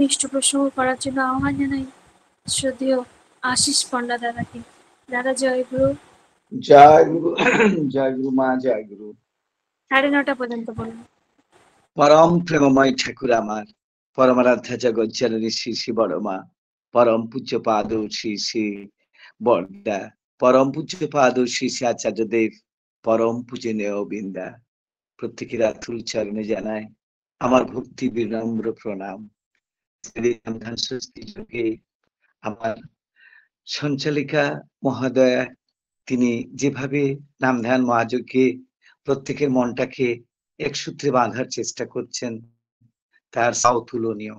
মিষ্ট প্রসঙ্গ করার জন্য আহ্বান জানাই শ্রদ্ধেয় আশিস পণ্ডা দাদাকে। দাদা জয় গুরু। জয় গুরু। জয় গুরু মা, জয় গুরু। 9:30 পর্যন্ত বলুন। পরম প্রেমময় ঠাকুর আমার, পরমারাধ্যা জগৎ জননী শ্রী শ্রী বড় মা, পরম পূজ্য পাদ শ্রী শ্রী বরদা, পরম পূজ্য পাদ শ্রী শ্রী আচার্যদেব, পরম পূজনীয় বিন্দা, প্রত্যেকের আতুল চরণে জানায় আমার ভক্তি বিনম্র প্রণাম। যুগে আমার সঞ্চালিকা মহোদয়া তিনি যেভাবে নাম ধ্যান মহাযজ্ঞে প্রত্যেকের মনটাকে এক সূত্রে বাঁধার চেষ্টা করছেন, তার অতুলনীয়।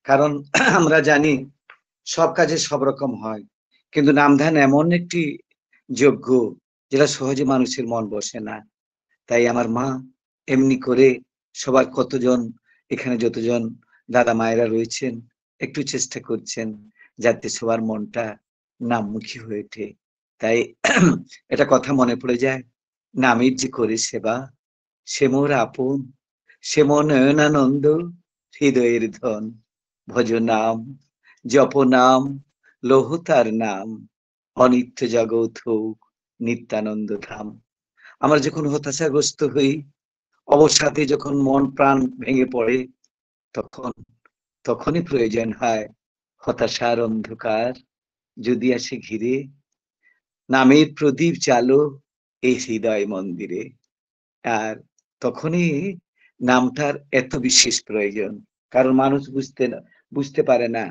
কারণ আমরা জানি সব কাজে সব রকম হয়, কিন্তু নাম ধ্যান এমন একটি যজ্ঞ যেটা সহজে মানুষের মন বসে না। তাই আমার মা এমনি করে সবার কতজন এখানে যতজন দাদা মায়েরা রয়েছেন একটু চেষ্টা করছেন যাতে সবার মনটা নামমুখী হয়ে ওঠে। তাই এটা কথা মনে পড়ে যায়, নামের যে করে সেবা, সে মোর আপন, সে মন নয়নানন্দ, হৃদয়ের ধন, ভজ নাম, জপ নাম, লৌহ তার নাম, অনিত্য জগৎ হোক নিত্যানন্দ ধাম। আমরা যখন হতাশাগ্রস্ত হই, অবসাদে যখন মন প্রাণ ভেঙে পড়ে, তখনই প্রয়োজন হয় হতাশার অন্ধকার যদি আসে ঘিরে, নামের প্রদীপ চালো এই হৃদয় মন্দিরে। আর তখনই নামটার এত বিশেষ প্রয়োজন, কারণ মানুষ বুঝতে পারে না।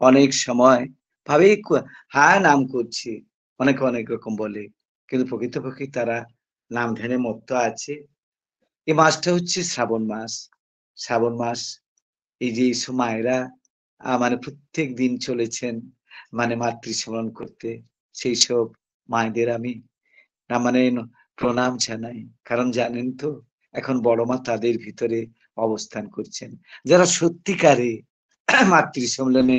অনেক সময় ভাবে হ্যাঁ নাম করছি, অনেকে অনেক রকম বলে, কিন্তু প্রকৃতপক্ষে তারা নাম ধ্যানে মত্ত আছে। এই মাসটা হচ্ছে শ্রাবণ মাস। শ্রাবণ মাস, এই যে মায়েরা মানে প্রত্যেক দিন চলেছেন মানে মাতৃস্মরণ করতে, সেই সব মায়েদের আমি মানে প্রণাম জানাই। কারণ জানেন তো এখন বড় মা তাদের ভিতরে অবস্থান করছেন, যারা সত্যিকারে মাতৃ সম্মেলনে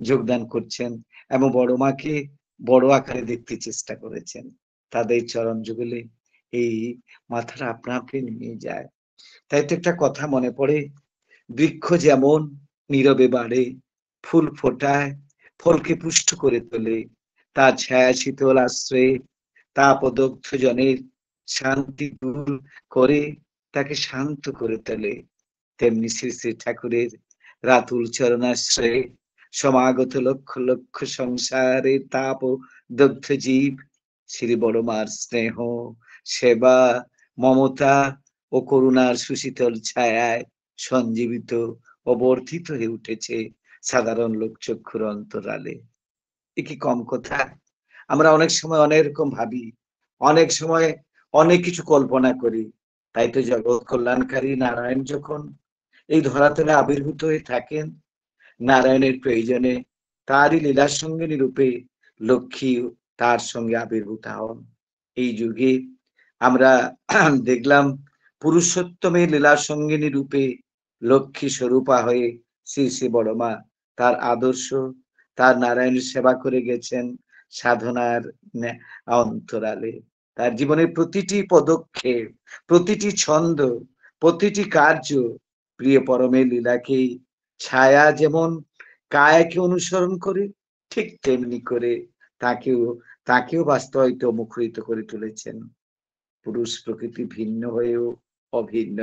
যোগদান করছেন এবং বড় মাকে বড় আকারে দেখতে চেষ্টা করেছেন। তাদের চরণ যুগলে এই মাথাটা আপনা আপনি নিয়ে যায়। তাই তো একটা কথা মনে পড়ে, বৃক্ষ যেমন নীরবে বাড়ে, ফুল ফোটায়, ফলকে পুষ্ট করে তোলে, তার ছায়া শীতল আশ্রয়ে তাপদগ্ধ জনের শান্তি দূর করে তাকে শান্ত করে তোলে, তেমনি শ্রী শ্রী ঠাকুরের রাতুল চরণাশ্রয়ে সমাগত লক্ষ লক্ষ সংসারের তাপ দগ্ধ জীব শ্রী বড় মার স্নেহ, সেবা, মমতা ও করুণার সুশীতল ছায়ায় সঞ্জীবিত ও বর্ধিত হয়ে উঠেছে সাধারণ লোকচক্ষুর অন্তরালে। এ কি কম কথা? আমরা অনেক সময় অনেক রকম ভাবি, অনেক সময় অনেক কিছু কল্পনা করি। তাই তো জগৎ কল্যাণকারী নারায়ণ যখন এই ধরাতলে আবির্ভূত হয়ে থাকেন, নারায়ণের প্রয়োজনে তারই লীলার সঙ্গে রূপে লক্ষ্মী তার সঙ্গে আবির্ভূত হন। এই যুগে আমরা দেখলাম পুরুষোত্তমের লীলার সঙ্গিনী রূপে লক্ষ্মী স্বরূপা হয়ে শ্রী শ্রী বড় মা তার আদর্শ, তার নারায়ণের সেবা করে গেছেন সাধনার অন্তরালে। তার জীবনের প্রতিটি পদক্ষেপ, প্রতিটি ছন্দ, প্রতিটি কার্য প্রিয় পরমের লীলাকেই ছায়া যেমন কায়াকে অনুসরণ করে, ঠিক তেমনি করে তাকেও বাস্তবায়িত মুখরিত করে তুলেছেন। পুরুষ প্রকৃতি ভিন্ন হয়েও অভিন্ন,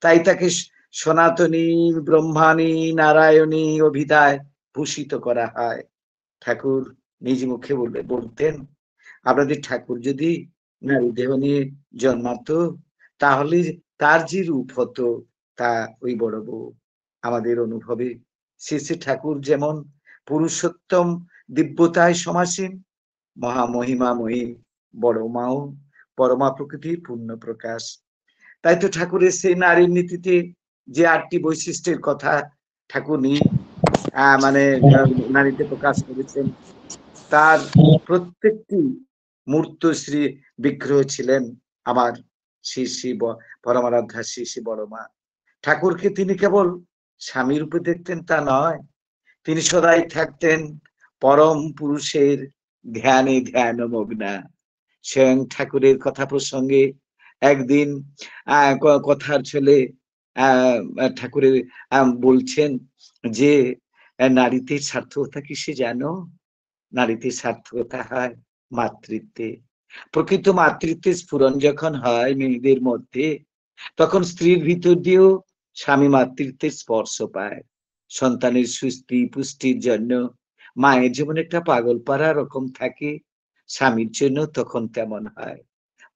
তাই তাকে সনাতনী, ব্রহ্মাণী, নারায়ণী অভিধায় ভূষিত করা হয়। ঠাকুর নিজ মুখে বলতেন, আপনাদের ঠাকুর যদি নারী দেহ নিয়ে জন্মাতো তাহলে তার যে রূপ হতো তা ওই বড় বউ। আমাদের অনুভবে শ্রী শ্রী ঠাকুর যেমন পুরুষোত্তম দিব্যতায় সমাসীন, মহামহিমাময়ী বড় মাও পরমা প্রকৃতির পূর্ণ প্রকাশ। তাই তো ঠাকুরের সেই নারীর নীতিতে যে 8টি বৈশিষ্ট্যের কথা ঠাকুর মানে নারীতে প্রকাশ করেছেন, তার প্রত্যেকটি মূর্ত শ্রী বিগ্রহ ছিলেন আমার শ্রী শ্রী পরমারাধ্যা শ্রী শ্রী বড় মা। ঠাকুরকে তিনি কেবল স্বামী রূপে দেখতেন তা নয়, তিনি সদাই থাকতেন পরম পুরুষের ধ্যানে ধ্যান মগ্না। স্বয়ং ঠাকুরের কথা প্রসঙ্গে একদিন কথার ছেলে ঠাকুরের বলছেন যে নারীতে সার্থকতা কিসে জানো? নারীতে সার্থকতা হয় মাতৃত্বে। প্রকৃত মাতৃত্বের স্ফুরণ যখন হয় মেয়েদের মধ্যে, তখন স্ত্রীর ভিতর দিয়েও স্বামী মাতৃত্বের স্পর্শ পায়। সন্তানের সুস্থি পুষ্টির জন্য মায়ের যেমন একটা পাগল পাড়া রকম থাকে, স্বামীর জন্য তখন তেমন হয়।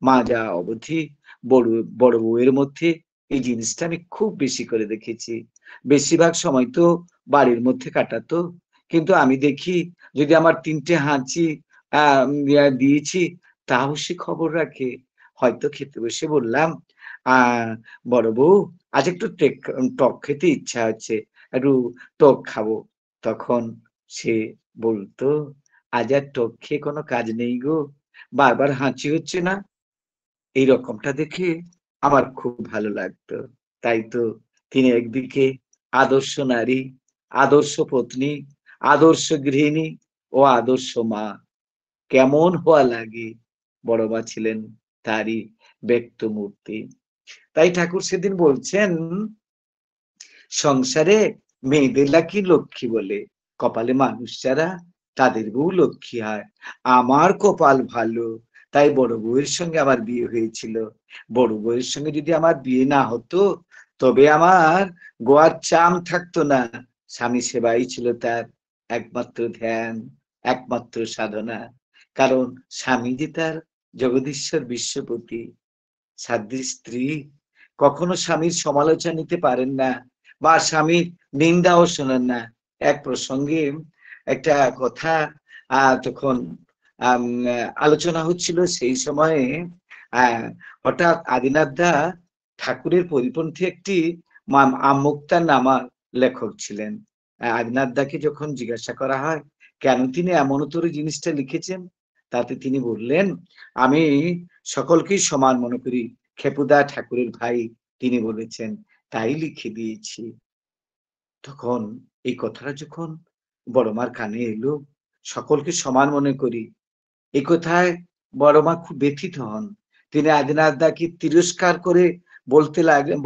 মা যা অবধি বড় বড় বউয়ের মধ্যে এই জিনিসটা আমি খুব বেশি করে দেখেছি। বেশিরভাগ সময় তো বাড়ির মধ্যে কাটাতো, কিন্তু আমি দেখি যদি আমার ৩টে হাঁচি দিয়েছি, তাও সে খবর রাখে। হয়তো খেতে বসে বললাম, বড় বউ আজ একটু টক খেতে ইচ্ছা হচ্ছে, একটু টক খাবো। তখন সে বলতো, আজ আর টক খেয়ে কোনো কাজ নেই গো, বারবার হাঁচি হচ্ছে না। এই রকমটা দেখে আমার খুব ভালো লাগতো। তাই তো তিনি একদিকে আদর্শ নারী, আদর্শ পত্নী, আদর্শ গৃহিণী ও আদর্শ মা। কেমন হওয়া লাগে, বড় মা ছিলেন তারই ব্যক্ত মূর্তি। তাই ঠাকুর সেদিন বলছেন, সংসারে মেয়েদের নাকি লক্ষ্মী বলে, কপালে মানুষ যারা তাদের বউ লক্ষ্মী হয়। আমার কপাল ভালো, তাই বড় বউয়ের সঙ্গে আমার বিয়ে হয়েছিল। বড় বউয়ের সঙ্গে যদি আমার বিয়ে না হতো, তবে আমার গোয়ার চাম থাকতো না। স্বামী সেবাই ছিল তার একমাত্র ধ্যান, একমাত্র সাধনা। কারণ স্বামী যে তার জগদীশ্বর বিশ্বপতি। সাধ্বী স্ত্রী কখনো স্বামীর সমালোচনা নিতে পারেন না, বা স্বামীর নিন্দাও শোনেন না। এক প্রসঙ্গে একটা কথা তখন আলোচনা হচ্ছিল, সেই সময়ে হঠাৎ আদিনাথ দা ঠাকুরের পরিপন্থী একটি মুক্তার নামা লেখক ছিলেন। আদিনাথ দাকে যখন জিজ্ঞাসা করা হয় কেন তিনি এমনতর জিনিসটা লিখেছেন, তাতে তিনি বললেন, আমি সকলকেই সমান মনে করি, খেপুদা ঠাকুরের ভাই তিনি বলেছেন, তাই লিখে দিয়েছি। তখন এই কথাটা যখন বড় মার কানে এলো, সকলকে সমান মনে করি, এই কথায় বড় মা খুব ব্যথিত হন। তিনি আদিনাথ দাকে তিরস্কার করে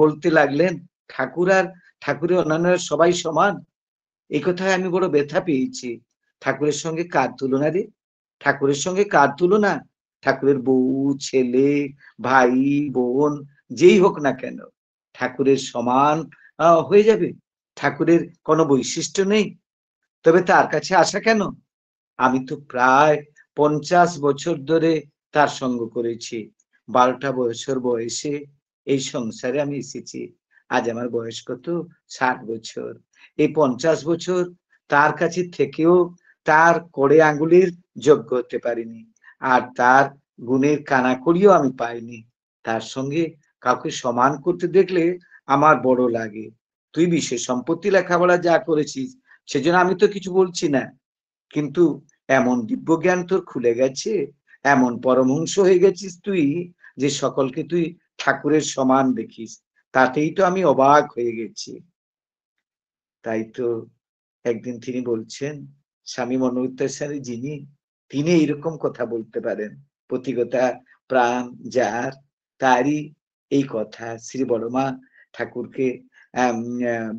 বলতে লাগলেন, ঠাকুর আর ঠাকুরের অন্যান্য সবাই সমান। এই কথায় আমি বড় ব্যথা পেয়েছি। ঠাকুরের সঙ্গে কার তুলনা রে? ঠাকুরের সঙ্গে কার তুলনা? ঠাকুরের বউ, ছেলে, ভাই, বোন যেই হোক না কেন, ঠাকুরের সমান হয়ে যাবে? ঠাকুরের কোনো বৈশিষ্ট্য নেই? তবে তার কাছে আসা কেন? আমি তো প্রায় 50 বছর ধরে তার সঙ্গ করেছি। 12টা বছর বয়সে এই সংসারে আমি এসেছি। আজ আমার বয়স কত? 60 বছর। এই 50 বছর তার কাছে থেকেও তার কড়ে আঙ্গুলের যোগ্য হতে পারিনি, আর তার গুণের কানাকড়িও আমি পাইনি। তার সঙ্গে কাউকে সমান করতে দেখলে আমার বড় লাগে। তুই বিশেষ সম্পত্তি লেখাপড়া যা করেছিস, সেজন্য আমি তো কিছু বলছি না, কিন্তু এমন দিব্য জ্ঞান তোর খুলে গেছে, এমন পরমহংস হয়ে গেছিস তুই, যে সকলকে তুই ঠাকুরের সমান দেখিস, তাতেই তো আমি অবাক হয়ে গেছি। তাই তো একদিন তিনি বলছেন, স্বামী মনোত্তরসারী যিনি, তিনি এইরকম কথা বলতে পারেন। পতিগতা প্রাণ যার, তারই এই কথা শ্রী বড়মা ঠাকুরকে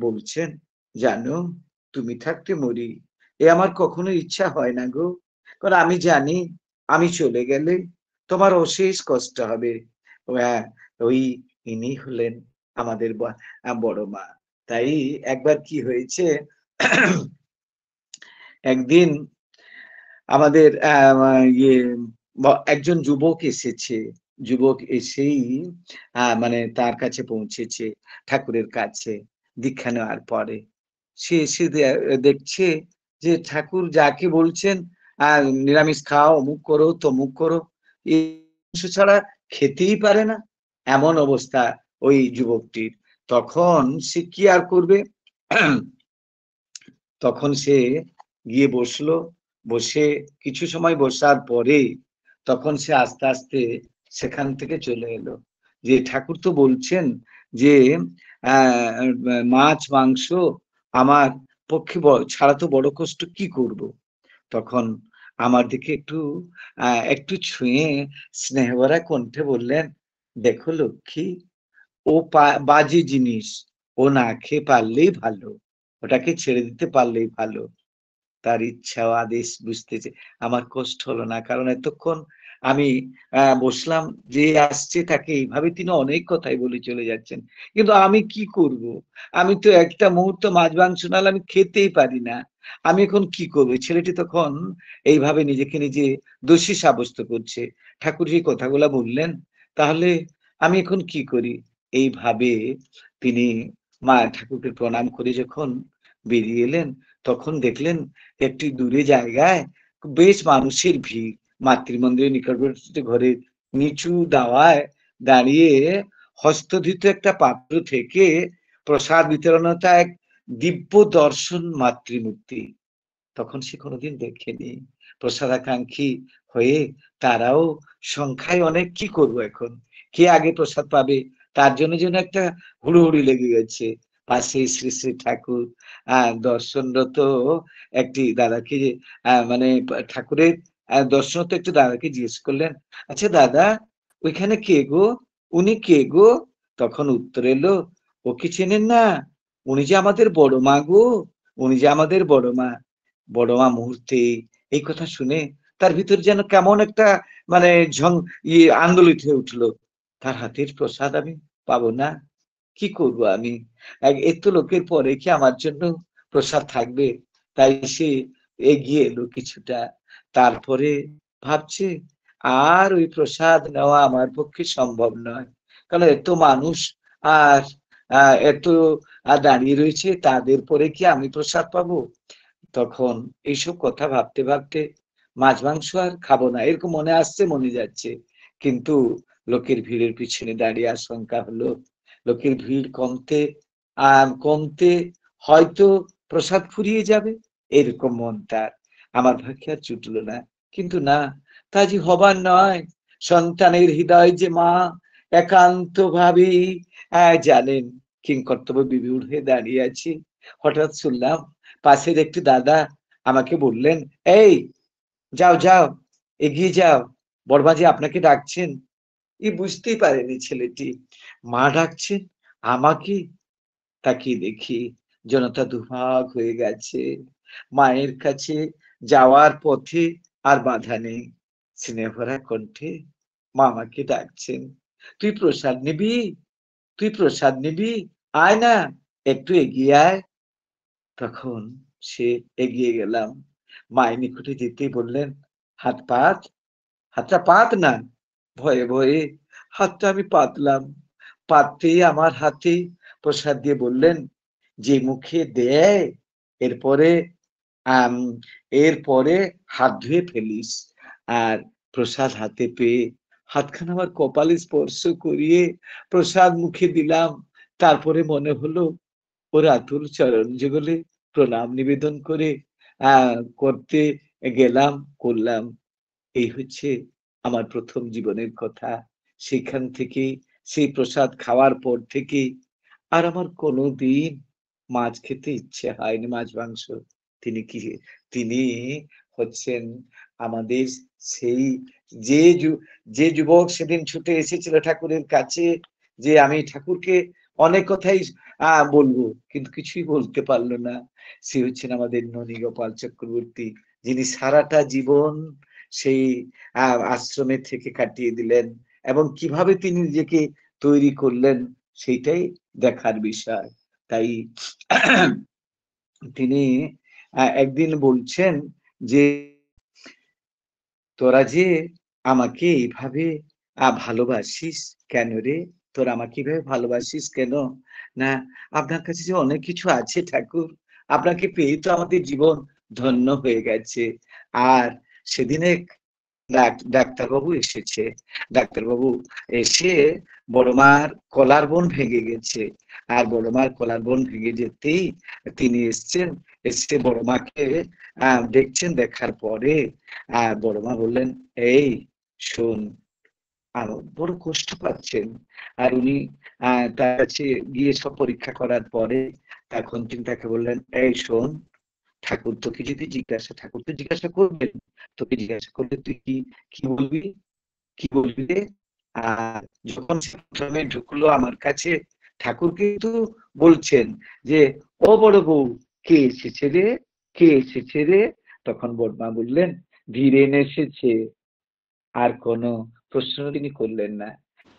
বলছেন, জানো তুমি থাকতে মরি, এ আমার কখনো ইচ্ছা হয় না গো। কারণ আমি জানি আমি চলে গেলে তোমার অশেষ কষ্ট হবে। ওই ইনি হলেন আমাদের বড় মা। তাই একবার কি হয়েছে, একদিন আমাদের ইয়ে একজন যুবক এসেছে। যুবক এসেই মানে তার কাছে পৌঁছেছে, ঠাকুরের কাছে দীক্ষা নেওয়ার পরে। সে এসে দেখছে যে ঠাকুর যাকে বলছেন নিরামিষ খাও, অমুক করো, তমুক করো, এই ছাড়া খেতেই পারে না, এমন অবস্থা ওই যুবকটির। তখন সে কি আর করবে, তখন সে গিয়ে বসলো। বসে কিছু সময় বসার পরে তখন সে আস্তে আস্তে সেখান থেকে চলে এলো, যে ঠাকুর তো বলছেন যে মাছ মাংস আমার পক্ষে ছাড়া তো বড় কষ্ট, কি করব। তখন আমার দিকে একটু একটু ছুঁয়ে স্নেহভরা কণ্ঠে বললেন, দেখো লক্ষ্মী, ও বাজে জিনিস, ও না খেয়ে পারলেই ভালো, ওটাকে ছেড়ে দিতে পারলেই ভালো। তার ইচ্ছা ও আদেশ বুঝতেছে। আমার কষ্ট হলো না। কারণ এতক্ষণ আমি বসলাম, যে আসছে তাকে এইভাবে তিনি অনেক কথাই বলে চলে যাচ্ছেন। কিন্তু আমি কি করব? আমি তো একটা মুহূর্ত মাছ-মাংস না হলে আমি খেতেই পারি না। আমি এখন কি করব? ছেলেটি তখন এইভাবে নিজেকে নিজে দোষী সাব্যস্ত করছে। ঠাকুর যে কথাগুলা বললেন, তাহলে আমি এখন কি করি? এইভাবে তিনি ঠাকুরকে প্রণাম করে যখন বেরিয়ে এলেন, তখন দেখলেন একটি দূরে জায়গায় বেশ মানুষের ভিড়। মাতৃমন্দিরের নিকটবর্তী ঘরের নিচু দাওয়ায় দাঁড়িয়ে হস্তধৃত একটা পাত্র থেকে প্রসাদ বিতরণতা এক দিব্য দর্শন মাতৃমূর্তি। তখন সে কোনোদিন দেখেনি। প্রসাদাকাঙ্ক্ষী হয়ে তারাও সংখ্যায় অনেক, কি করবো এখন? কে আগে প্রসাদ পাবে? তার জন্য যেন একটা হুড়োহুড়ি লেগে গেছে। পাশে শ্রী শ্রী ঠাকুর দর্শনরত একটি দাদাকে মানে ঠাকুরের দর্শনরত একটি দাদাকে জিজ্ঞেস করলেন, আচ্ছা দাদা, ওইখানে কে গো? উনি কে গো? তখন উত্তর এলো, ওকে চেনেন না? উনি যে আমাদের বড় মা গো, উনি যে আমাদের বড় মা। বড় মা মুহূর্তে এই কথা শুনে তার ভিতর যেন কেমন একটা মানে আন্দোলিত হয়ে উঠলো। তার হাতের প্রসাদ আমি পাবো না, কি করব আমি? এত লোকের পরে কি আমার জন্য প্রসাদ থাকবে? তাই সে এগিয়ে এলো কিছুটা। তারপরে ভাবছে, আর ওই প্রসাদ নেওয়া আমার পক্ষে সম্ভব নয়। কারণ এত মানুষ আর এত দাঁড়িয়ে রয়েছে, তাদের পরে কি আমি প্রসাদ পাবো? তখন এইসব কথা ভাবতে ভাবতে মাছ মাংস আর খাবো না এরকম মনে আসছে, মনে যাচ্ছে। কিন্তু লোকের ভিড়ের পিছনে দাঁড়িয়ে আশঙ্কা হলো, লোকের ভিড় কমতে কমতে হয়তো প্রসাদ ফুরিয়ে যাবে, এরকম মন তার। আমার ভাগ্যে আর জুটলো না। কিন্তু না, তা যে হবার নয়। সন্তানের হৃদয় যে মা একান্ত ভাবে জানেন। কিংকর্তব্য বিমূঢ় হয়ে দাঁড়িয়ে আছি। হঠাৎ শুনলাম পাশের একটি দাদা আমাকে বললেন, এই যাও যাও, এগিয়ে যাও, বড়মাঝি আপনাকে ডাকছেন। বুঝতেই পারেনি ছেলেটি মা ডাকছেন আমাকে। তাকিয়ে দেখি জনতা দুভাগ হয়ে গেছে। মায়ের কাছে যাওয়ার পথে আর বাধা নেই। স্নেহভরা কণ্ঠে মা আমাকে ডাকছেন, তুই প্রসাদ নিবি? তুই প্রসাদ নিবি? আয় না, একটু এগিয়ে আয়। তখন সে এগিয়ে গেলাম। মায়ের নিকটে যেতেই বললেন, হাত পাত, হাতটা পাত না। ভয়ে ভয়ে হাতটা আমি পাতলাম। পাততেই আমার হাতে প্রসাদ দিয়ে বললেন, যে মুখে দেয় এরপরে আম এরপরে হাত ধুয়ে ফেলিস। আর প্রসাদ হাতে পেয়ে হাতখানা আমার কপালে স্পর্শ করিয়ে প্রসাদ মুখে দিলাম। তারপরে মনে হলো ওর আতুল চরণ যুগলে প্রণাম নিবেদন করে করতে গেলাম, করলাম। এই হচ্ছে আমার প্রথম জীবনের কথা। সেখান থেকে, সেই প্রসাদ খাওয়ার পর থেকে আর আমার কোনোদিন মাছ খেতে ইচ্ছে হয়নি, মাছ মাংস। তিনি কি, তিনি হচ্ছেন আমাদের সেই যে যে যুবক সেদিন ছুটে এসেছিল ঠাকুরের কাছে, যে আমি ঠাকুরকে অনেক কথাই বলবো, কিন্তু কিছুই বলতে পারলো না। সে হচ্ছেন আমাদের ননী গোপাল চক্রবর্তী, যিনি সারাটা জীবন সেই আশ্রমে থেকে কাটিয়ে দিলেন, এবং কিভাবে তিনি নিজেকে তৈরি করলেন সেইটাই দেখার বিষয়। তাই তিনি একদিন বলছেন যে, তোরা যে আমাকে এইভাবে ভালোবাসিস কেন রে? তোরা আমাকে এইভাবে ভালোবাসিস কেন? না, আপনার কাছে যে অনেক কিছু আছে ঠাকুর, আপনাকে পেয়ে তো আমাদের জীবন ধন্য হয়ে গেছে। আর সেদিন এক ডাক্তারবাবু এসেছে। ডাক্তারবাবু এসে বড়মার কলার বোন ভেঙে গেছে। আর বড়মার কলার বোন ভেঙে যেতেই তিনি এসছেন। এসে বড়মাকে দেখছেন। দেখার পরে বড়মা বললেন, এই শোন, বড় কষ্ট পাচ্ছেন। আর উনি তার কাছে গিয়ে সব পরীক্ষা করার পরে তখন তিনি তাকে বললেন, এই শোন, ঠাকুর তোকে যদি জিজ্ঞাসা, ঠাকুর তো জিজ্ঞাসা করবেন, তোকে জিজ্ঞাসা করলে তুই কি কি বলবি? কি বলবি রে? আর যখন সে প্রথমে ঢুকলো আমার কাছে, ঠাকুর কিন্তু বলছেন যে, ও বড় বউ, কে এসেছে রে, কে এসেছে রে? তখন বড়মা বললেন, ধীরেন এসেছে। আর কোনো প্রশ্ন তিনি করলেন না।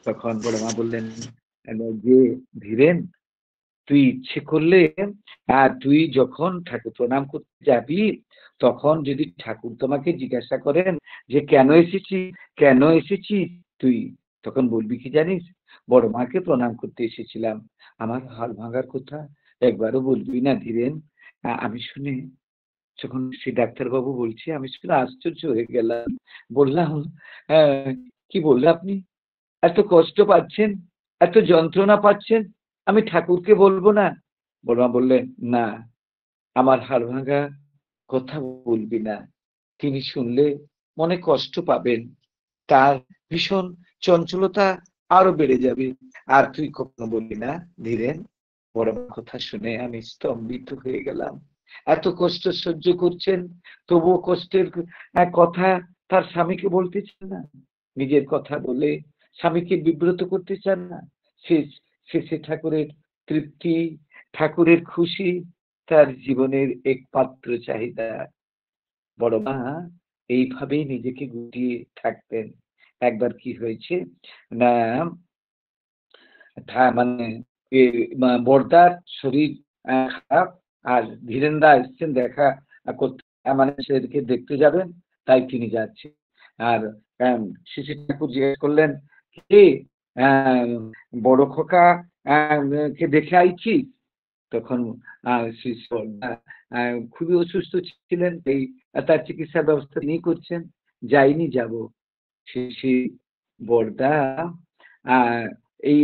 তখন বড়মা বললেন যে, ধীরেন, তুই ইচ্ছে করলে তুই যখন ঠাকুর প্রণাম করতে যাবি, তখন যদি ঠাকুর তোমাকে জিজ্ঞাসা করেন যে কেন এসেছি, কেন এসেছিস, তুই তখন বলবি কি জানিস? বড় মাকে প্রণাম করতে এসেছিলাম। আমার হাড় ভাঙার কথা একবারও বলবি না ধীরেন। আমি শুনে, যখন সে ডাক্তারবাবু বলছে, আমি শুনে আশ্চর্য হয়ে গেলাম। বললাম, "আহ, কি বললেন আপনি? এত কষ্ট পাচ্ছেন, এত যন্ত্রণা পাচ্ছেন, আমি ঠাকুরকে বলবো না?" বড়মা বললেন, না, আমার হাড় ভাঙা কথা বলবি না। তিনি শুনলে মনে কষ্ট পাবেন, তার ভীষণ চঞ্চলতা আরো বেড়ে যাবে। আর তুই কখনো বলবি না ধীরেন। বড়মার কথা শুনে আমি স্তম্ভিত হয়ে গেলাম। এত কষ্ট সহ্য করছেন, তবুও কষ্টের কথা তার স্বামীকে বলতে চান না, নিজের কথা বলে স্বামীকে বিব্রত করতে চান না। সে ঠাকুরের তৃপ্তি, ঠাকুরের খুশি তার জীবনের একমাত্র চাহিদা। বড়মা এইভাবেই নিজেকে গুটিয়ে থাকতেন। একবার কি হয়েছে না, মানে বড়দার শরীর খারাপ, আর ধীরেনদা এসছেন দেখা করতে, মানে সেদিকে দেখতে যাবেন, তাই তিনি যাচ্ছেন। আর শিশি ঠাকুর জিজ্ঞেস করলেন, কে আহ, বড় খোকা কে দেখে আইছিস? তখন শিশু বড়দা খুবই অসুস্থ ছিলেন, এই তার চিকিৎসার ব্যবস্থা তিনি করছেন। যাইনি, যাব। শিশি বড়দা আহ এই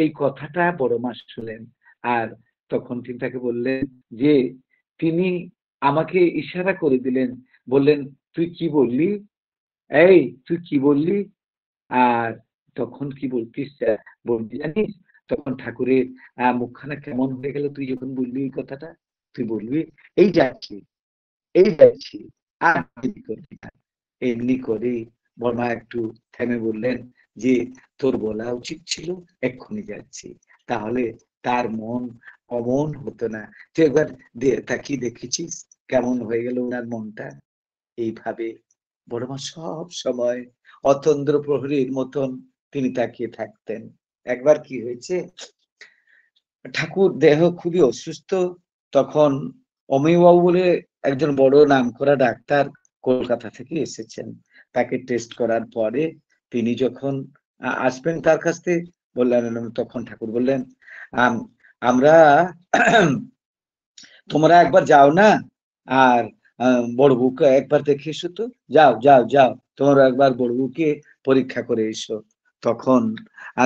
এই কথাটা বড় মা শুনলেন। আর তখন তিনি তাকে বললেন যে, তিনি আমাকে ইশারা করে দিলেন, বললেন, তুই কি বললি? এই, তুই কি বললি? আর তখন কি বলবি জানিস? তখন ঠাকুরের মুখখানা কেমন হয়ে গেল, তুই যখন বললি এই কথাটা। তুই বলবি, এই যাচ্ছি, এই যাচ্ছি, আর দেরি করবি না। এমনি করে বর্মা একটু থেমে বললেন যে, তোর বলা উচিত ছিল এক্ষুনি যাচ্ছি, তাহলে তার মন অমন হতো না। তুই একবার তাকিয়ে দেখেছিস কেমন হয়ে গেল ওনার মনটা? এইভাবে বড়মা সব সময় অতন্দ্র প্রহরীর মতন তিনি তাকিয়ে থাকতেন। একবার কি হয়েছে, ঠাকুর দেহ খুবই অসুস্থ। তখন অমিয়বাবু বলে একজন বড় নামকরা ডাক্তার কলকাতা থেকে এসেছেন। তাকে টেস্ট করার পরে তিনি যখন আসবেন তার কাছ থেকে বললেন, তখন ঠাকুর বললেন, আমরা তোমরা একবার যাও না, আর বড় বউকে একবার দেখে এসো তো, যাও যাও যাও, তোমরা একবার বড় বউকে পরীক্ষা করে এসো। তখন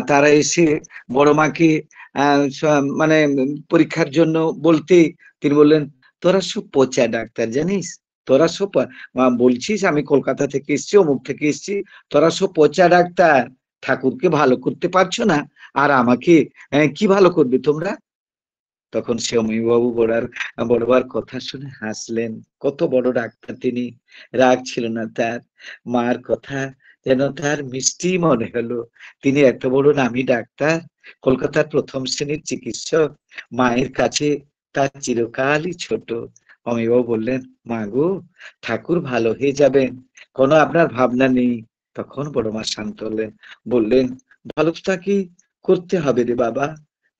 তারা এসে বড় মাকে মানে পরীক্ষার জন্য বলতে তিনি বললেন, তোরা সব পচা ডাক্তার জানিস, তোরা সব বলছিস আমি কলকাতা থেকে এসছি, অমুক থেকে এসছি, তোরা সব পচা ডাক্তার, ঠাকুরকে ভালো করতে পারছো না, আর আমাকে কি ভালো করবে তোমরা? তখন বাবু বড়বার কথা শুনে হাসলেন। কত বড় ডাক্তার তিনি, রাগ ছিল না তার। মার কথা যেন তার মিষ্টি মনে হলো। তিনি এত বড় নামী ডাক্তার, কলকাতার প্রথম শ্রেণীর চিকিৎসক, মায়ের কাছে তার চিরকালই ছোট। অমিবাবু বললেন, মা গো, ঠাকুর ভালো হয়ে যাবেন, কোনো আপনার ভাবনা নেই। তখন বড় মা শান্ত হলেন, বললেন, ভালো তো তাকে করতে হবে রে বাবা,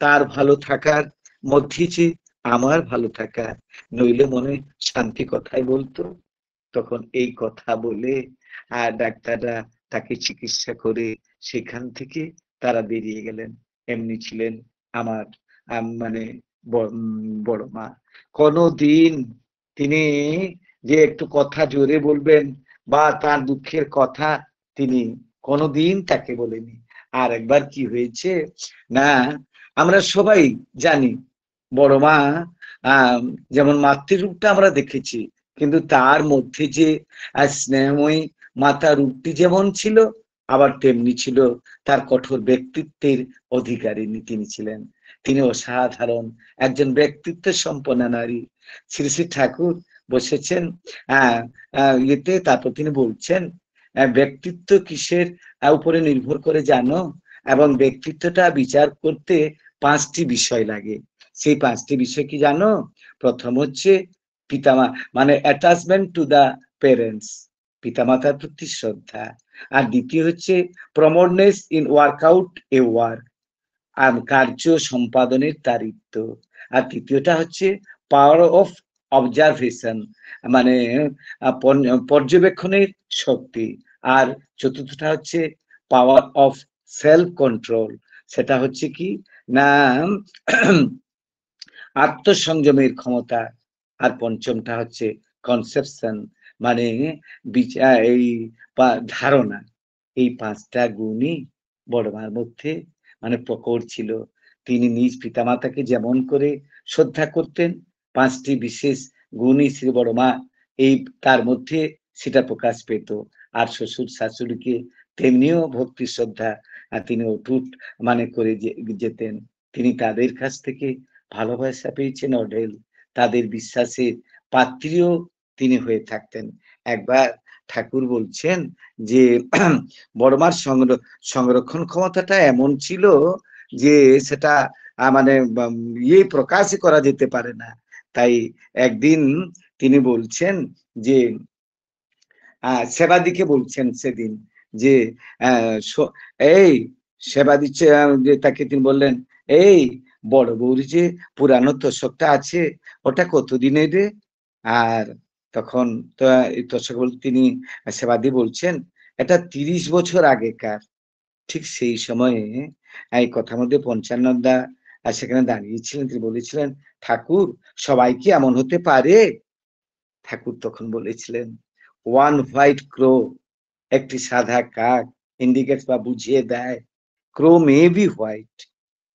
তার ভালো থাকার মধ্যে যে আমার ভালো থাকা, নইলে মনে শান্তি কথাই বলতো। তখন এই কথা বলে আর ডাক্তাররা তাকে চিকিৎসা করে সেখান থেকে তারা বেরিয়ে গেলেন। এমনি ছিলেন আমার মানে বড় মা। কোনদিন তিনি যে একটু কথা জোরে বলবেন বা তার দুঃখের কথা তিনি কোনদিন তাকে বলেনি। আর একবার কি হয়েছে না, আমরা সবাই জানি বড় মা যেমন মাতৃরূপটা আমরা দেখেছি, কিন্তু তার মধ্যে যে স্নেহময়ী মাতা রূপটি যেমন ছিল, আবার তেমনি ছিল তার কঠোর ব্যক্তিত্বের অধিকারিণী তিনি ছিলেন। তিনি অসাধারণ একজন ব্যক্তিত্ব সম্পন্ন নারী। শ্রী শ্রী ঠাকুর বসেছেন ইয়েতে, তারপর তিনি বলছেন, ব্যক্তিত্ব কিসের উপরে নির্ভর করে জানো? এবং ব্যক্তিত্বটা বিচার করতে 5টি বিষয় লাগে। সেই 5টি বিষয় কি জানো? প্রথম হচ্ছে পিতামা মানে অ্যাটাচমেন্ট টু দ্য প্যারেন্টস, পিতামাতার প্রতি শ্রদ্ধা। আর দ্বিতীয় হচ্ছে প্রমোডনেস ইন ওয়ার্কআউট এ ওয়ার্ক, আর কার্য সম্পাদনের তারিত্ব। আর তৃতীয়টা হচ্ছে পাওয়ার অফ অবজারভেশন, মানে পর্যবেক্ষণের শক্তি। আর চতুর্থটা হচ্ছে পাওয়ার অফ সেলফ কন্ট্রোল, সেটা হচ্ছে কি না আত্মসংযমের ক্ষমতা। আর পঞ্চমটা হচ্ছে কনসেপশন, মানে এই ধারণা। এই 5টা গুণই বড় মার মধ্যে মানে প্রকট ছিল। তিনি নিজ পিতামাতাকে যেমন করে শ্রদ্ধা করতেন, 5টি বিশেষ গুণই শ্রী বড় মা এই তার মধ্যে সেটা প্রকাশ পেত। আর শ্বশুর শাশুড়িকে তেমনিও ভক্তি শ্রদ্ধা তিনি অটুট মানে করে যেতেন। তিনি তাদের কাছ থেকে ভালোবাসা পেয়েছেন অঢেল, তাদের বিশ্বাসের পাত্রীও তিনি হয়ে থাকতেন। একবার ঠাকুর বলছেন যে বড়মার সংরক্ষণ ক্ষমতাটা এমন ছিল যে সেটা মানে প্রকাশই করা যেতে পারে না। তাই একদিন তিনি বলছেন যে সেবাদিকে বলছেন সেদিন যে এই সেবা দিচ্ছে, যে তাকে তিনি বললেন, এই বড় বৌরি যে পুরানো তোষকটা আছে ওটা কতদিনের রে? আর তখন তোষক বলতে তিনি সেবাদি বলছেন এটা 30 বছর আগেকার। ঠিক সেই সময়ে এই কথার মধ্যে পঞ্চানন্দা সেখানে দাঁড়িয়েছিলেন, তিনি বলেছিলেন, ঠাকুর সবাই কি এমন হতে পারে? ঠাকুর তখন বলেছিলেন, ওয়ান হোয়াইট ক্রো, একটি সাদা কাক ইন্ডিকেটস বা বুঝিয়ে দেয় ক্রো মে বি হোয়াইট,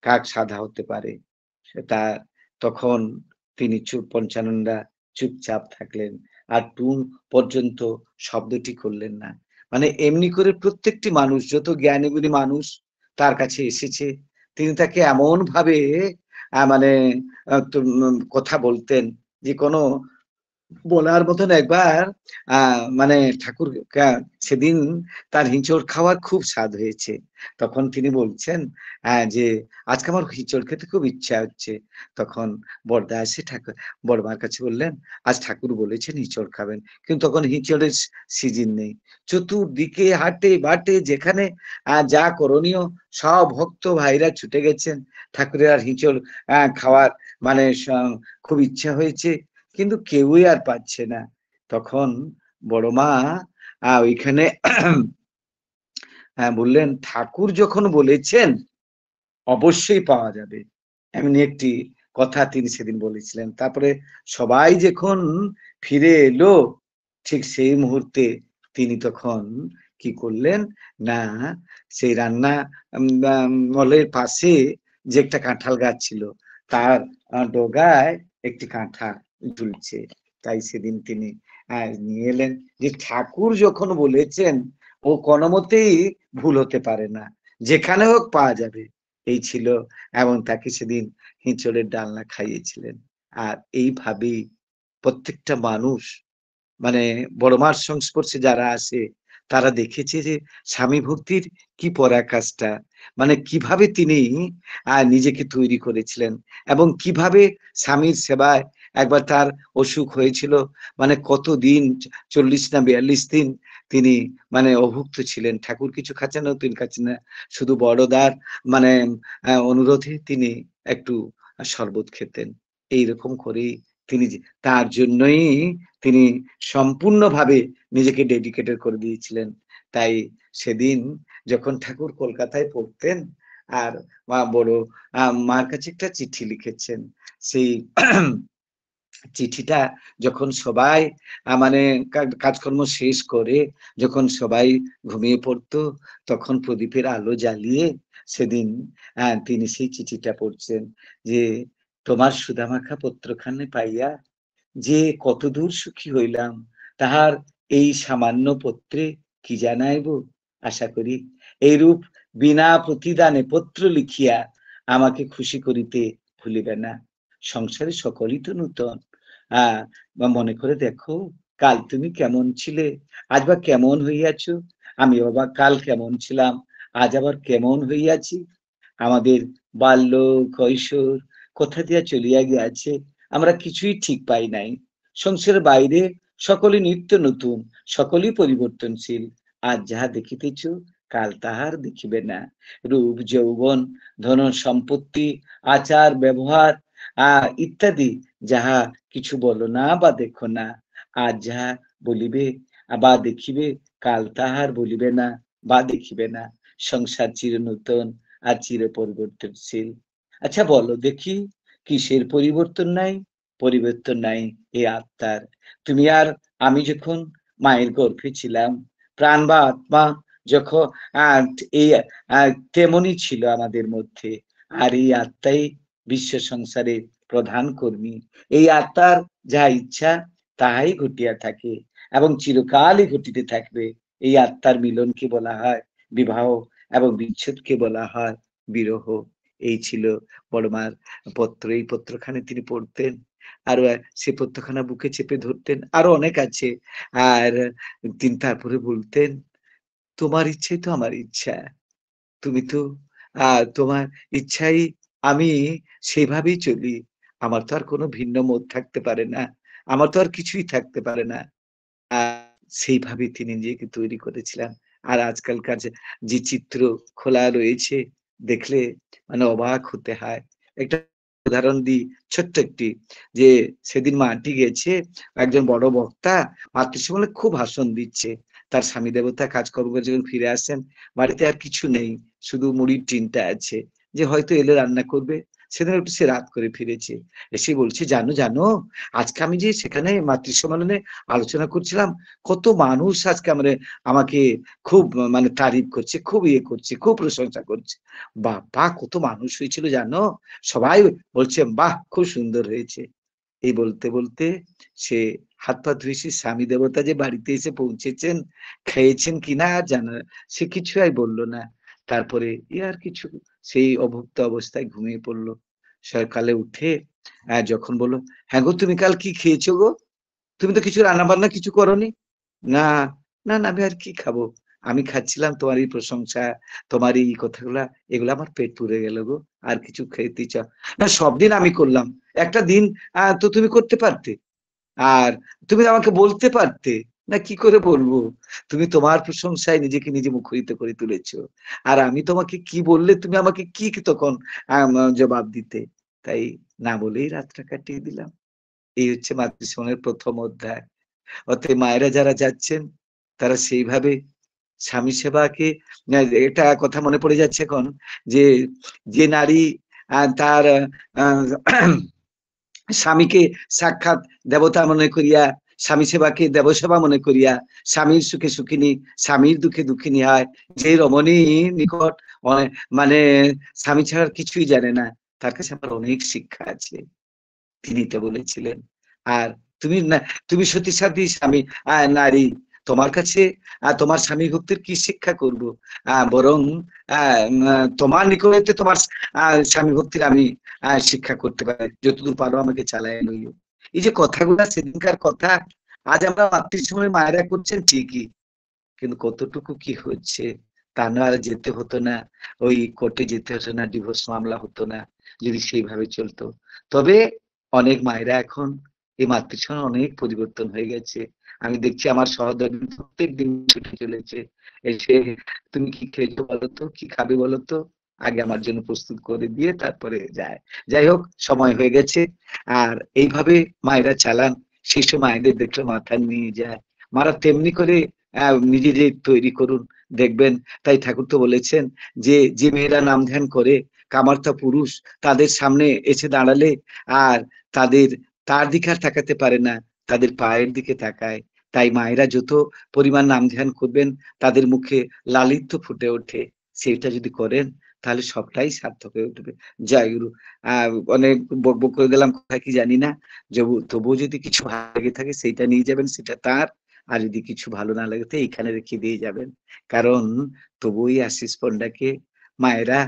কাক সাদা হতে পারে। সেটা তখন তিনি পঞ্চানন্দা চুপচাপ থাকলেন, আর টুন পর্যন্ত শব্দটি করলেন না। মানে এমনি করে প্রত্যেকটি মানুষ, যত জ্ঞানী গুণী মানুষ তার কাছে এসেছে, তিনি তাকে এমন ভাবে মানে কথা বলতেন যে কোনো বলার মতন। একবার মানে ঠাকুর সেদিন তার হিঁচড় খাওয়ার খুব স্বাদ হয়েছে, তখন তিনি বলছেন যে আজকে আমার হিঁচড় খেতে খুব ইচ্ছা হচ্ছে। তখন বড়দা এসে ঠাকুর বড়মার কাছে বললেন, আজ ঠাকুর বলেছেন হিঁচড় খাবেন, কিন্তু তখন হিঁচড়ের সিজন নেই। চতুর্দিকে হাটে বাটে যেখানে যা করণীয় সব ভক্ত ভাইরা ছুটে গেছেন, ঠাকুরের আর হিঁচড় খাওয়ার মানে খুব ইচ্ছা হয়েছে, কিন্তু কেউই আর পাচ্ছে না। তখন বড় মা ওইখানে বললেন, ঠাকুর যখন বলেছেন অবশ্যই পাওয়া যাবে, এমনি একটি কথা তিনি সেদিন বলেছিলেন। তারপরে সবাই যখন ফিরে এলো, ঠিক সেই মুহূর্তে তিনি তখন কি করলেন না, সেই রান্না মলের পাশে যে একটা কাঁঠাল গাছ ছিল তার ডগায় একটি কাঁঠাল ঝুলছে। তাই সেদিন তিনি নিয়ে এলেন, যে ঠাকুর যখন বলেছেন ও কোনো মতেই ভুল হতে পারে না, যেখানে হোক পাওয়া যাবে, এই ছিল। এবং তাকে সেদিন হিঁচড়ের ডালনা খাইয়েছিলেন। আর এইভাবেই প্রত্যেকটা মানুষ মানে বড়মার সংস্পর্শে যারা আসে তারা দেখেছে যে স্বামী ভক্তির কি পরাকাষ্ঠা, মানে কিভাবে তিনি নিজেকে তৈরি করেছিলেন, এবং কিভাবে স্বামীর সেবায় একবার তার অসুখ হয়েছিল, মানে কতদিন 40 না 42 দিন তিনি মানে অভুক্ত ছিলেন, ঠাকুর কিছু খাচ্ছেন না, তিনি খাচ্ছেন না, শুধু বড়দার মানে অনুরোধে তিনি একটু শরবত খেতেন। এইরকম করেই তিনি তার জন্যই তিনি সম্পূর্ণভাবে নিজেকে ডেডিকেটেড করে দিয়েছিলেন। তাই সেদিন যখন ঠাকুর কলকাতায় পড়তেন আর বড় মার কাছে একটা চিঠি লিখেছেন, সেই চিঠিটা যখন সবাই মানে কাজকর্ম শেষ করে যখন সবাই ঘুমিয়ে পড়তো, তখন প্রদীপের আলো জ্বালিয়ে সেদিন তিনি সেই চিঠিটা পড়ছেন যে, তোমার সুধামাখা পত্রখানি পাইয়া যে কতদূর সুখী হইলাম, তাহার এই সামান্য পত্রে কি জানাইব। আশা করি এইরূপ বিনা প্রতিদানে পত্র লিখিয়া আমাকে খুশি করিতে ভুলিবে না। সংসারে সকলই তো নূতন। মনে করে দেখো, কাল তুমি কেমন ছিলে, আজ বা কেমন হইয়াছ। আমি বাবা কাল কেমন ছিলাম, আজ আবার কেমন হইয়াছি। আমাদের বাল্য কৈশোর কোথা দিয়া চলিয়া গিয়াছে আমরা কিছুই ঠিক পাই নাই। সংসারের বাইরে সকলে নিত্য নতুন, সকলেই পরিবর্তনশীল। আজ যাহা দেখিতেছ কাল তাহার দেখিবে না। রূপ যৌবন, ধন সম্পত্তি, আচার ব্যবহার ইত্যাদি যাহা কিছু বলো না বা দেখো না, আজ যাহা বলিবে বা দেখিবে কাল তাহার বলিবে না বা দেখিবে না। সংসার চির নূতন আর চির পরিবর্তনশীল। আচ্ছা বলো দেখি, কিসের পরিবর্তন নাই? পরিবর্তন নাই এই আত্মার। তুমি আর আমি যখন মায়ের গর্ভে ছিলাম, প্রাণ বা আত্মা যখন এই তেমনই ছিল আমাদের মধ্যে। আর এই আত্মাই বিশ্ব সংসারের প্রধান কর্মী। এই আত্মার যা ইচ্ছা তাহাই ঘটিয়া থাকে এবং চিরকালই ঘটিতে থাকবে। এই আত্মার মিলনকে বলা হয় বিবাহ এবং বিচ্ছেদকে বলা হয় বিরহ। এই ছিল বড়মার পত্র। এই পত্রখানি তিনি পড়তেন আর সে পত্রখানা বুকে চেপে ধরতেন। আরো অনেক আছে। আর তিনি তারপরে বলতেন, তোমার ইচ্ছাই তো আমার ইচ্ছা, তুমি তো তোমার ইচ্ছাই আমি সেভাবেই চলি। আমার তো আর কোনো ভিন্ন মত থাকতে পারে না, আমার তো আর কিছুই থাকতে পারে না। সেইভাবে তিনি নিজেকে তৈরি করেছিলেন। আর আজকালকার যে চিত্র খোলা রয়েছে, দেখলে মানে অবাক হতে হয়। একটা উদাহরণ দিই, ছোট্ট একটি, যে সেদিন মাটি গেছে, একজন বড় বক্তা মাতৃসম্মেলনে খুব ভাষণ দিচ্ছে। তার স্বামী দেবতা কাজকর্ম করে যখন ফিরে আসেন, বাড়িতে আর কিছু নেই, শুধু মুড়ির টিনটা আছে, যে হয়তো এলে রান্না করবে। সেদিন একটু সে রাত করে ফিরেছে, এসে বলছে, জানো জানো আজকে আমি যে সেখানে মাতৃসম্মেলনে আলোচনা করছিলাম, কত মানুষ আজকে আমাকে খুব মানে তারিফ করছে, খুব ইয়ে করছে, খুব প্রশংসা করছে। বাবা কত মানুষ হয়েছিল জানো, সবাই বলছে বাহ খুব সুন্দর হয়েছে। এই বলতে বলতে সে হাত পা ধুয়ে স্বামী দেবতা যে বাড়িতে এসে পৌঁছেছেন, খেয়েছেন কিনা আর জানা, সে কিছু আর বললো না। তারপরে আর কিছু, সেই অভুক্ত অবস্থায় ঘুমিয়ে পড়লো। সকালে উঠে যখন বললো, হ্যাঁ গো তুমি কাল কি খেয়েছো গো? তুমি তো কিছু রান্না বান্না কিছু করোনি। না, না, না, আমি আর কি খাবো? আমি খাচ্ছিলাম তোমার এই প্রশংসা, তোমার এই কথাগুলা, এগুলা আমার পেট পুরে গেল গো। আর কিছু খেতে না, সব দিন আমি করলাম। একটা দিন তো তুমি করতে পারতে। আর তুমি আমাকে বলতে পারতে। না, কি করে বলবো? তুমি তোমার প্রশংসায় নিজেকে নিজে মুখরিত করে তুলেছো। আর আমি তোমাকে কি বললে তুমি আমাকে কি তখন জবাব দিতে? তাই না বলেই রাতটা কাটিয়ে দিলাম। এই হচ্ছে মাতৃসম্মেলনের প্রথম অধ্যায়। অতএব মায়েরা যারা যাচ্ছেন তারা সেইভাবে স্বামী সেবাকে, এটা কথা মনে পড়ে যাচ্ছে এখন, যে যে নারী তার স্বামীকে সাক্ষাৎ দেবতা মনে করিয়া, স্বামী সেবাকে দেবসেবা মনে করিয়া স্বামীর সুখে সুখিনী, স্বামীর দুঃখে দুঃখিনী হয়, যে রমণী নিকট মানে স্বামী ছাড়া কিছুই জানে না, তার কাছে আমার অনেক শিক্ষা আছে, তিনি তো বলেছিলেন। আর তুমি না, তুমি সতীসাধ্বী স্বামী নারী, তোমার কাছে তোমার স্বামী ভক্তির কি শিক্ষা করব? বরং তোমার নিকট হইতে তোমার স্বামী ভক্তির আমি শিক্ষা করতে পারি, যতদূর পারো আমাকে চালায় লইও। এই যে কথাগুলা সেদিনকার কথা, আজ আমরা মাতৃসময় মায়েরা করছেন ঠিকই, কিন্তু কতটুকু কি হচ্ছে? তা না আর যেতে হতো না, ওই কোর্টে যেতে হতো না, ডিভোর্স মামলা হতো না যদি সেইভাবে চলতো। তবে অনেক মায়েরা এখন এই মাতৃসম্মান অনেক পরিবর্তন হয়ে গেছে। আমি দেখছি আমার সহধর্মী প্রত্যেক দিন ছুটে চলেছে, এসে তুমি কি খেয়েছো বলতো, কি খাবে বলতো, আগে আমার জন্য প্রস্তুত করে দিয়ে তারপরে যায়। যাই হোক, সময় হয়ে গেছে। আর এইভাবে মায়েরা চালান, সেই সময় মায়েদের দেখলে মাথা নিয়ে যায়। মারা তেমনি করে নিজেদের তৈরি করুন, দেখবেন। তাই ঠাকুর তো বলেছেন যে যে মেয়েরা নাম ধ্যান করে কামার্থা পুরুষ তাদের সামনে এসে দাঁড়ালে আর তাদের তার দিকে আর তাকাতে পারে না, তাদের পায়ের দিকে তাকায়। তাই মায়েরা যত পরিমাণ নাম ধ্যান করবেন তাদের মুখে লালিত্য ফুটে ওঠে। সেটা যদি করেন তাহলে সবটাই সার্থক হয়ে উঠবে। জয় গুরু। অনেক বকবক করে গেলাম, কোথায় কি জানি না। তবুও যদি কিছু ভালো লেগে থাকে সেইটা নিয়ে যাবেন, সেটা তার। আর যদি কিছু ভালো না লাগে তো এইখানে রেখে দিয়ে যাবেন। কারণ তবুই আশিস পণ্ডাকে মায়েরা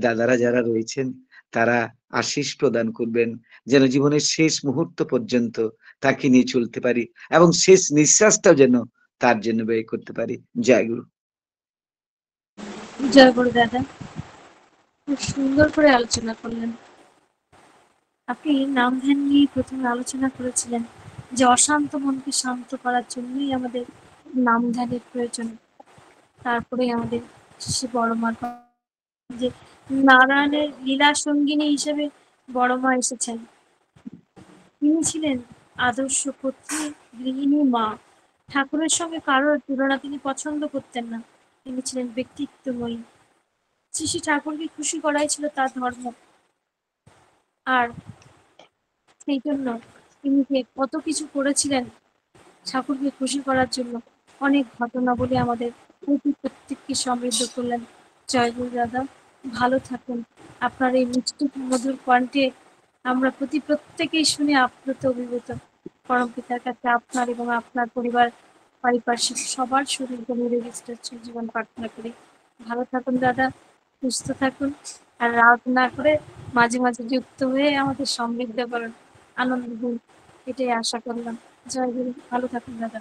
দাদারা যারা রয়েছেন তারা আশিস প্রদান করবেন, যেন জীবনের শেষ মুহূর্ত পর্যন্ত তাকে নিয়ে চলতে পারি এবং শেষ নিঃশ্বাসটাও যেন তার জন্য ব্যয় করতে পারি। জয় গুরু। জয় গুরু দাদা, খুব সুন্দর করে আলোচনা করলেন। আপনি নাম ধ্যান নিয়ে প্রথমে আলোচনা করেছিলেন যে অশান্ত মনকে শান্ত করার জন্যই আমাদের নাম ধ্যানের প্রয়োজন। তারপরে আমাদের সে বড় মার যে নারায়ণের লীলা সঙ্গিনী হিসেবে বড় মা এসেছেন। তিনি ছিলেন আদর্শ পত্নী, গৃহিণী মা। ঠাকুরের সঙ্গে কারোর তুলনা তিনি পছন্দ করতেন না। তিনি ছিলেন ব্যক্তিত্বময়ী। শ্রী শ্রী ঠাকুরকে খুশি করাই ছিল তার ধর্ম। আর সেই জন্য তিনি যে কত কিছু করেছিলেন ঠাকুরকে খুশি করার জন্য, অনেক ঘটনা বলে আমাদের প্রত্যেককে সমৃদ্ধ করলেন। জয় গুরু দাদা, ভালো থাকুন। আপনার এই মিষ্টি মধুর কণ্ঠে আমরা প্রত্যেকেই শুনে আপ্লুত অভিভূত। পরম পিতার কাছে আপনার এবং আপনার পরিবার, পারিপার্শ্বিক সবার শরীর নিরোগী জীবন প্রার্থনা করি। ভালো থাকুন দাদা, সুস্থ থাকুন, আর রাগ না করে মাঝে মাঝে যুক্ত হয়ে আমাদের সমৃদ্ধ করুন, আনন্দ দিন, এটাই আশা করলাম। জয় গুরু, ভালো থাকুন দাদা।